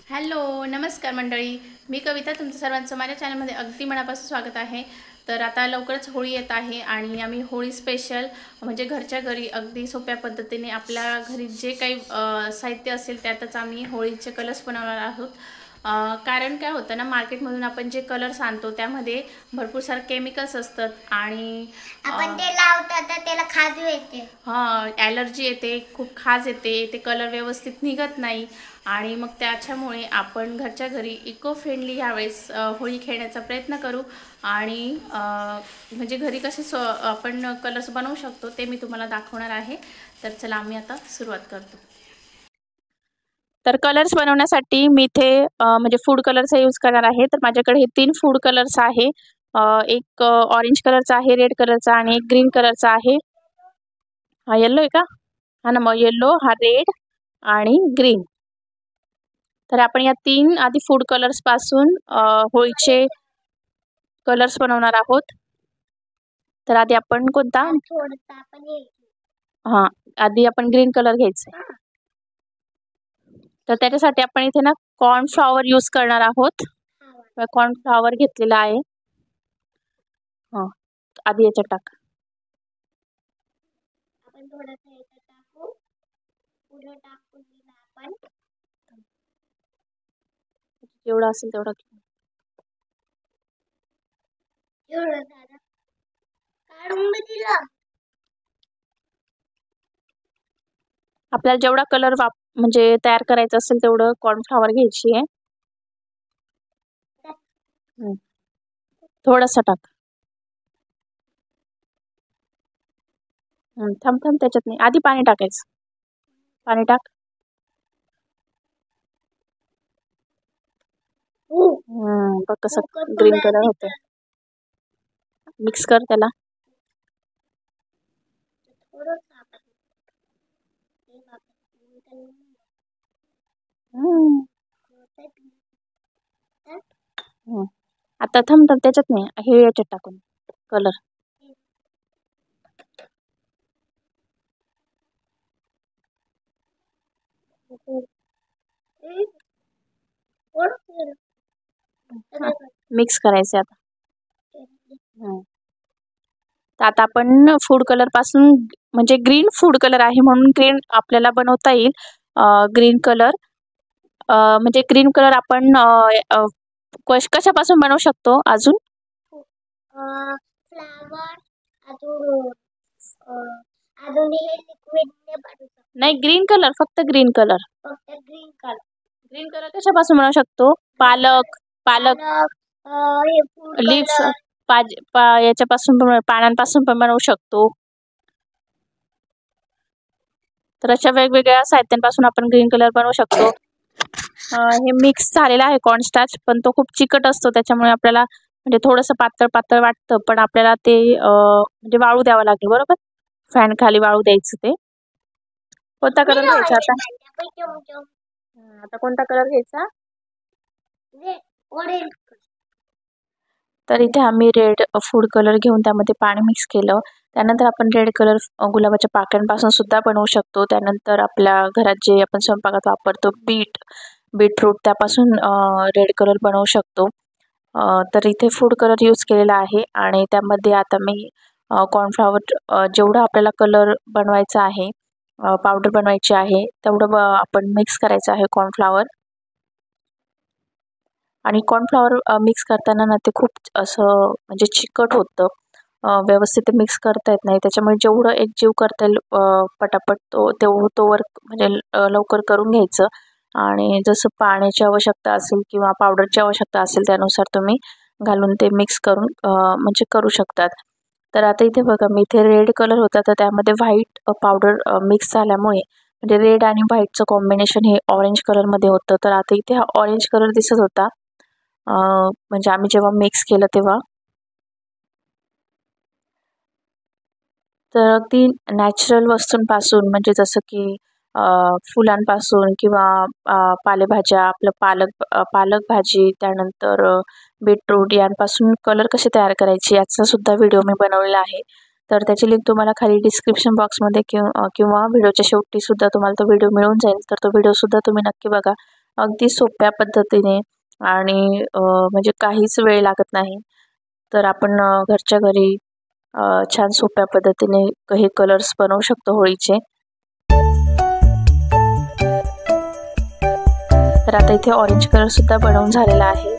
Hello, नमस्कार मंडळी. मी कविता तुमचं सर्वांचं माझ्या चॅनलमध्ये अगदी मनापासून स्वागत आहे. तर आता लवकरच होळी येत आहे आणि आम्ही होळी स्पेशल म्हणजे घरच्या घरी अगदी सोप्या पद्धतीने आपल्या घरी जे काही साहित्य असेल त्यातच आम्ही होळीचे कलर्स बनवणार आहोत. कारण काय होतं ना, मार्केटमधून आपण जे कलर्स आणतो त्यामध्ये भरपूर सारे केमिकल्स असतात आणि आपण ते लावतात तर त्याला खाज येते. ॲलर्जी येते, खूप खाज येते, ते कलर व्यवस्थित निघत नाही आणि मग त्याच्यामुळे आपण घरच्या घरी इको फ्रेंडली ह्यावेळेस होळी खेळण्याचा प्रयत्न करू आणि म्हणजे घरी कसे आपण कलर्स बनवू शकतो ते मी तुम्हाला दाखवणार आहे. तर चला आम्ही आता सुरुवात करतो. तर कलर्स बनवण्यासाठी मी इथे म्हणजे फूड कलरचा यूज करणार आहे. तर माझ्याकडे हे 3 फूड कलर्स आहे. एक ऑरेंज कलरचा आहे, रेड कलरचा आणि एक ग्रीन कलरचा आहे. हा येल्लो आहे का? हा ना, मग येल्लो, हा रेड आणि ग्रीन. तर आपण या 3 आधी फूड कलर्स पासून होळीचे कलर्स बनवणार आहोत. तर आधी आपण कोणता? हा, आधी आपण ग्रीन कलर घ्यायचा. तर त्याच्यासाठी आपण इथे ना कॉर्नफ्लॉवर यूज करणार आहोत. कॉर्नफ्लॉवर घेतलेला आहे. हा, आधी याच्यात टाक. आपण थोडंसं याच्यात टाकू, पुढे टाकून दिला आपण. जेवढा असेल तेवढा एवढं झालं, काढून दिलं. आपल्याला जेवढा कलर म्हणजे तयार करायचा असेल तेवढं कॉर्नफ्लॉवर घ्यायची आहे. थोडासा टाक. थांब थांब, त्याच्यात नाही, आधी पाणी टाकायचं. पाणी टाक. बघ कसं ग्रीन कलर होतं. मिक्स कर त्याला. आता थांब थांब, त्याच्यात नाही, हे याच्यात टाकून कलर. मिक्स करायचे आता. तर आता आपण फूड कलर पासून म्हणजे ग्रीन फूड कलर आहे म्हणून ग्रीन आपल्याला बनवता येईल. ग्रीन कलर म्हणजे ग्रीन कलर आपण कशापासून बनवू शकतो अजून? फ्लावर, अजून हे लिक्विड नाही, ग्रीन कलर, फक्त ग्रीन कलर. फक्त ग्रीन कलर. ग्रीन कलर कशापासून बनवू शकतो? पालक, पालक हे फूड लीव्स, कलर, याच्यापासून पण, पानांपासून पण बनवू शकतो. तर अशा वेगवेगळ्या साहित्यांपासून आपण ग्रीन कलर बनवू शकतो. हे मिक्स झालेला आहे कॉर्नस्टार्च, पण तो खूप चिकट असतो त्याच्यामुळे आपल्याला म्हणजे थोडंसं पातळ पातळ वाटतं, पण आपल्याला ते म्हणजे वाळू द्यावं लागेल, बरोबर? फॅन खाली वाळू द्यायचं ते. कोणता कलर घ्यायचा आता? आता कोणता कलर घ्यायचा? ऑरेंज. तर इथे आम्ही रेड फूड कलर घेऊन त्यामध्ये पाणी मिक्स केलं. त्यानंतर आपण रेड कलर गुलाबाच्या पाकळ्यांपासून सुद्धा बनवू शकतो. त्यानंतर आपल्या घरात जे आपण स्वयंपाकात वापरतो बीटरूट त्यापासून रेड कलर बनवू शकतो. तर इथे फूड कलर यूज केलेला आहे आणि त्यामध्ये आता मी कॉर्नफ्लॉवर जेवढा आपल्याला कलर बनवायचा आहे, पावडर बनवायची आहे, तेवढं आपण मिक्स करायचं आहे कॉर्नफ्लॉवर. आणि कॉर्नफ्लॉवर मिक्स करताना ना ते खूप असं म्हणजे चिकट होतं, व्यवस्थित मिक्स करता येत नाही. त्याच्यामुळे जेवढं एकजीव करता येईल पटापट तोवर म्हणजे लवकर करून घ्यायचं. आणि जसं पाण्याची आवश्यकता असेल किंवा पावडरची आवश्यकता असेल त्यानुसार तुम्ही घालून ते मिक्स करून म्हणजे करू शकतात. तर आता इथे बघा, मी इथे रेड कलर होता तर त्यामध्ये व्हाईट पावडर मिक्स झाल्यामुळे म्हणजे रेड आणि व्हाईटचं कॉम्बिनेशन हे ऑरेंज कलरमध्ये होतं. तर आता इथे हा ऑरेंज कलर दिसत होता म्हणजे आम्ही जेव्हा मिक्स केलं तेव्हा. तर अगदी नॅचरल वस्तूंपासून म्हणजे जसं की फुलांपासून किंवा पालेभाज्या, आपलं पालक भाजी, त्यानंतर बीटरूट यांपासून कलर कसे तयार करायचे याचा सुद्धा व्हिडिओ मी बनवलेला आहे. तर त्याची लिंक तुम्हाला खाली डिस्क्रिप्शन बॉक्समध्ये किंवा व्हिडिओच्या शेवटी सुद्धा तुम्हाला तो व्हिडिओ मिळून जाईल. तर तो व्हिडिओसुद्धा तुम्ही नक्की बघा. अगदी सोप्या पद्धतीने आणि म्हणजे काहीच वेळ लागत नाही. तर आपण घरच्या घरी छान सोप्या पद्धतीने हे कलर्स बनवू शकतो होळीचे. तर आता इथे ऑरेंज कलर सुद्धा बनवून झालेला आहे.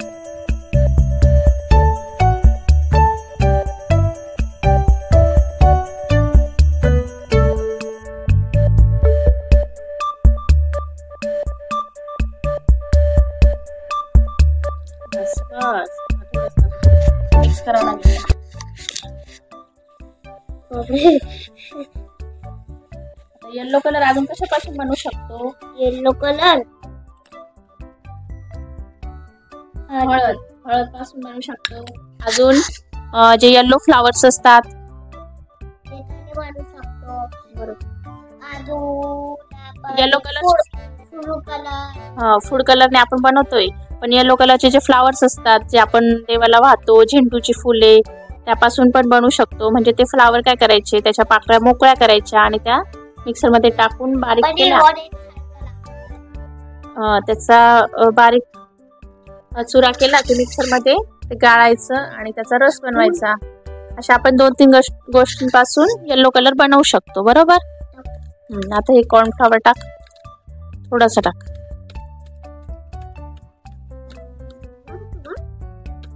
मिक्स करावं लागेल. येलो कलर अजून कशापासून बनवू शकतो? येलो कलर हळद पासून बनवू शकतो. अजून जे येलो फ्लावर्स असतात त्याने बनवू शकतो. अजून yellow colour food colour food कलरने आपण बनवतोय. पण येलो कलरचे जे फ्लावर्स असतात जे आपण देवाला वाहतो, झेंडूची फुले, त्यापासून पण बनवू शकतो. म्हणजे ते फ्लावर काय करायचे, त्याच्या पाकळ्या मोकळ्या करायच्या आणि त्या मिक्सरमध्ये टाकून बारीक केल्या. त्याचा बारीक चुरा केला की मिक्सरमध्ये ते गाळायचं आणि त्याचा रस बनवायचा. अशा आपण 2-3 गोष्टींपासून येलो कलर बनवू शकतो. बरोबर. आता हे कॉर्नफ्लॉवर टाक, थोडासा टाक.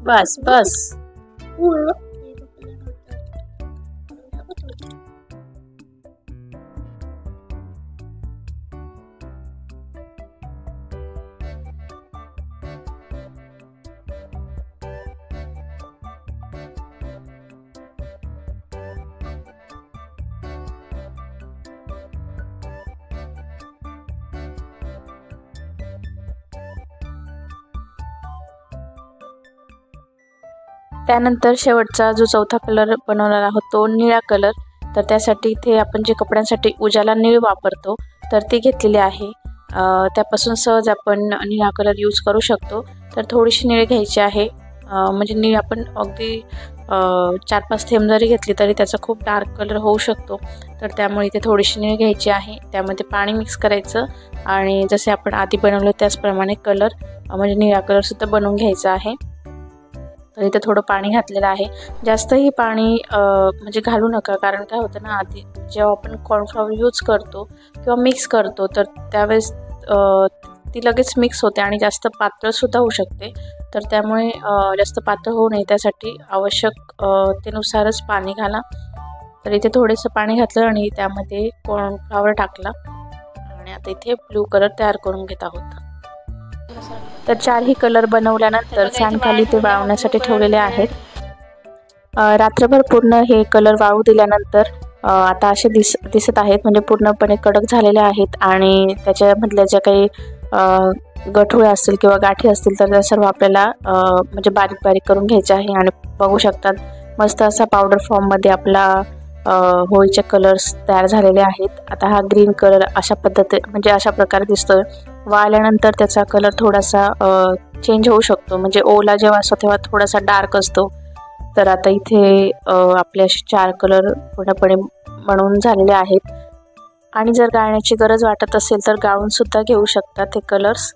बस बस. त्यानंतर शेवटचा जो चौथा कलर बनवणार आहोत तो निळा कलर. तर त्यासाठी इथे आपण जे कपड्यांसाठी उजाला निळ वापरतो तर ती घेतलेली आहे. त्यापासून सहज आपण निळा कलर यूज करू शकतो. तर थोडीशी निळ घ्यायची आहे. म्हणजे निळ आपण अगदी 4-5 थेंब जरी घेतली तरी त्याचा खूप डार्क कलर होऊ शकतो. तर त्यामुळे इथे थोडीशी निळ घ्यायची आहे. त्यामध्ये पाणी मिक्स करायचं आणि जसे आपण आधी बनवलं त्याचप्रमाणे कलर म्हणजे निळा कलरसुद्धा बनवून घ्यायचा आहे. तर इथे थोडं पाणी घातलेलं आहे. जास्तही पाणी म्हणजे घालू नका, कारण काय होतं ना, आधी जेव्हा आपण कॉर्नफ्लॉवर यूज करतो किंवा मिक्स करतो तर त्यावेळेस ती लगेच मिक्स होते आणि जास्त पातळसुद्धा होऊ शकते. तर त्यामुळे जास्त पातळ होऊ नये त्यासाठी आवश्यक तेनुसारच पाणी घाला. तर इथे थोडंसं पाणी घातलं आणि त्यामध्ये कॉर्नफ्लॉवर टाकला आणि आता इथे ब्लू कलर तयार करून घेत आहोत. तर 4ही कलर बनवल्यानंतर फॅन खाली ते वाळवण्यासाठी ठेवलेले आहेत. रात्रभर पूर्ण हे कलर वाळू दिल्यानंतर आता असे दिसत आहेत. म्हणजे पूर्णपणे कडक झालेले आहेत आणि त्याच्यामधल्या ज्या काही गठुळे असतील किंवा गाठी असतील तर त्या सर्व आपल्याला म्हणजे बारीक बारीक करून घ्यायचे आहे. आणि बघू शकतात मस्त असा पावडर फॉर्ममध्ये आपला होळीचे कलर्स तयार झालेले आहेत. आता हा ग्रीन कलर अशा म्हणजे अशा प्रकारे दिसतोय. वाळल्यानंतर त्याचा कलर थोडासा चेंज होऊ शकतो. म्हणजे ओला जेव्हा असतो तेव्हा थोडासा डार्क असतो. तर आता इथे आपले असे 4 कलर पूर्णपणे बनवून झालेले आहेत. आणि जर गाळण्याची गरज वाटत असेल तर गाळून सुद्धा घेऊ शकतात हे कलर्स.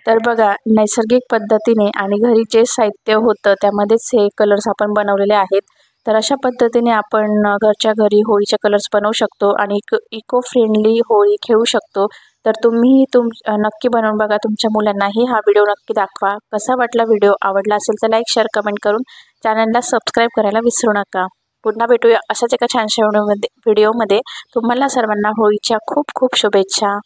तर बघा, नैसर्गिक पद्धतीने आणि घरी जे साहित्य होतं त्यामध्येच हे कलर्स आपण बनवलेले आहेत. तर अशा पद्धतीने आपण घरच्या घरी होळीचे कलर्स बनवू शकतो आणि इको फ्रेंडली होळी खेळू शकतो. तर तुम्ही नक्की बनवून बघा. तुमच्या मुलांनाही हा व्हिडिओ नक्की दाखवा. कसा वाटला व्हिडिओ? आवडला असेल तर लाईक, शेअर, कमेंट करून चॅनलला सबस्क्राईब करायला विसरू नका. पुन्हा भेटूया अशाच एका छानशा व्हिडिओमध्ये. तुम्हाला सर्वांना होळीच्या खूप खूप शुभेच्छा.